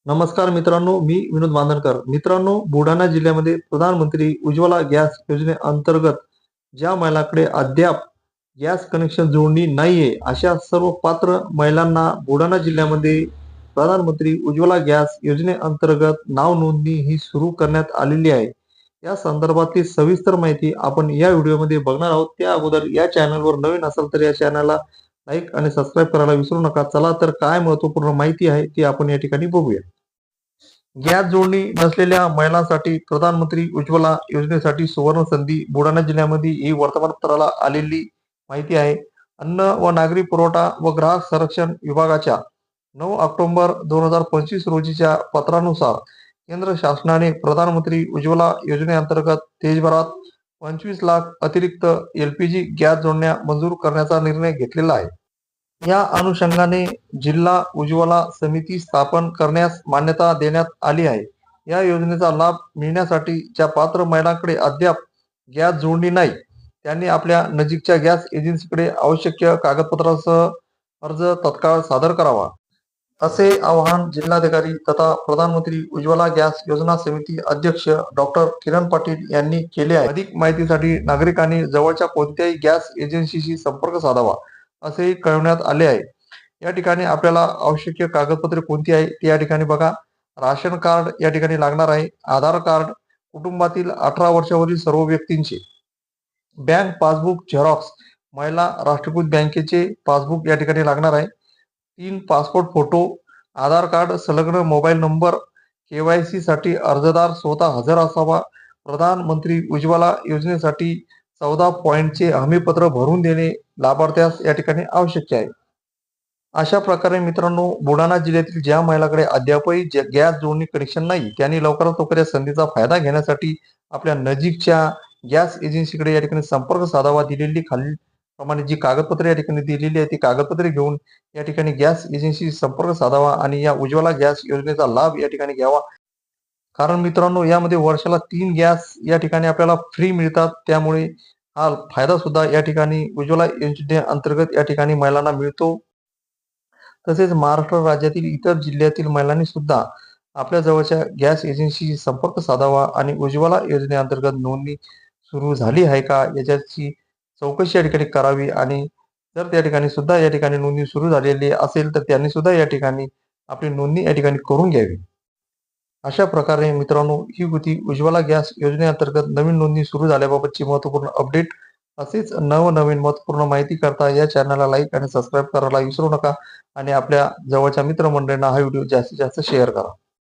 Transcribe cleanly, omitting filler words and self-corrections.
नमस्कार मित्रांनो, मी विनोद बांधणकर. मित्रांनो, बुलढाणा जिल्ह्यामध्ये प्रधानमंत्री उज्ज्वला गॅस योजनेअंतर्गत ज्या महिलांकडे अद्याप गॅस कनेक्शन जोडणी नाहीये, अशा सर्व पात्र महिलांना बुलढाणा जिल्ह्यामध्ये प्रधानमंत्री उज्ज्वला गॅस योजनेअंतर्गत नाव नोंदणी ही सुरू करण्यात आलेली आहे. या संदर्भातली सविस्तर माहिती आपण या व्हिडिओमध्ये बघणार आहोत. त्या अगोदर या चॅनलवर नवीन असाल तर या चॅनलला लाईक आणि सबस्क्राईब करायला विसरू नका. चला तर काय महत्त्वपूर्ण माहिती आहे ती आपण या ठिकाणी बघूया. गॅस जोडणी नसलेल्या महिलांसाठी प्रधानमंत्री उज्ज्वला योजनेसाठी सुवर्ण संधी बुलढाणा जिल्ह्यामध्ये ही वर्तमानपत्राला आलेली माहिती आहे. अन्न व नागरी पुरवठा व ग्राहक संरक्षण विभागाच्या 9 ऑक्टोबर 2025 रोजीच्या पत्रानुसार केंद्र शासनाने प्रधानमंत्री उज्ज्वला योजनेअंतर्गत देशभरात 25 लाख अतिरिक्त एलपीजी गॅस जोडण्या मंजूर करण्याचा निर्णय घेतलेला आहे. या अनुषंगाने जिल्हा उज्ज्वला समिती स्थापन करण्यास मान्यता देण्यात आली आहे. या योजनेचा लाभ मिळण्यासाठी ज्या पात्र महिलांकडे अद्याप गॅस जोडणी नाही, त्यांनी आपल्या नजीकच्या गॅस एजन्सीकडे आवश्यक कागदपत्रांसह अर्ज तत्काळ सादर करावा, असे आवाहन जिल्हाधिकारी तथा प्रधानमंत्री उज्ज्वला गॅस योजना समिती अध्यक्ष डॉक्टर किरण पाटील यांनी केले आहे. अधिक माहितीसाठी नागरिकांनी जवळच्या कोणत्याही गॅस एजन्सीशी संपर्क साधावा, असेही कळवण्यात आले आहे. या ठिकाणी आपल्याला आवश्यक कागदपत्रे कोणती आहे ते या ठिकाणी बघा. राशन कार्ड या ठिकाणी लागणार आहे. आधार कार्ड, कुटुंबातील 18 वर्षावरील सर्व व्यक्तींचे, बँक पासबुक झेरॉक्स, महिला राष्ट्रीयकृत बँकेचे पासबुक या ठिकाणी लागणार आहे. 3 पासपोर्ट फोटो, आधार कार्ड संलग्न मोबाईल नंबर. केवायसी साठी अर्जदार स्वतः हजर असावा. प्रधानमंत्री उज्ज्वला योजनेसाठी 14 पॉईंटचे हमीपत्र भरून देणे लाभार्थ्यास या ठिकाणी आवश्यक आहे. अशा प्रकारे मित्रांनो, बुलढाणा जिल्ह्यातील ज्या महिलांकडे अद्यापही गॅस जोडणी कनेक्शन नाही, त्यांनी लवकरात लवकर या संधीचा फायदा घेण्यासाठी आपल्या नजीकच्या गॅस एजन्सीकडे या ठिकाणी संपर्क साधावा. दिलेली खालील प्रमाणे जी कागदपत्रे या ठिकाणी दिलेली आहे ती कागदपत्रे घेऊन या ठिकाणी गॅस एजन्सी संपर्क साधावा आणि या उज्ज्वला गॅस योजनेचा लाभ या ठिकाणी घ्यावा. कारण मित्रांनो, यामध्ये वर्षाला 3 गॅस या ठिकाणी आपल्याला फ्री मिळतात. त्यामुळे हा फायदा सुद्धा या ठिकाणी उज्ज्वला योजनेअंतर्गत या ठिकाणी महिलांना मिळतो. तसेच महाराष्ट्र राज्यातील इतर जिल्ह्यातील महिलांनी सुद्धा आपल्या जवळच्या गॅस एजन्सीशी संपर्क साधावा आणि उज्ज्वला योजनेअंतर्गत नोंदणी सुरू झाली आहे का याच्याची चौकशी या ठिकाणी करावी आणि जर त्या ठिकाणी सुद्धा या ठिकाणी नोंदणी सुरू झालेली असेल तर त्यांनी सुद्धा या ठिकाणी आपली नोंदणी या ठिकाणी करून घ्यावी. अशा प्रकारे मित्रांनो, ही होती उज्ज्वला गॅस योजनेअंतर्गत नवीन नोंदणी सुरू झाल्याबाबतची महत्त्वपूर्ण अपडेट. असेच नवनवीन महत्त्वपूर्ण माहिती करता या चॅनलला लाईक आणि सबस्क्राईब करायला विसरू नका आणि आपल्या जवळच्या मित्रमंडळींना हा व्हिडिओ जास्तीत जास्त शेअर करा.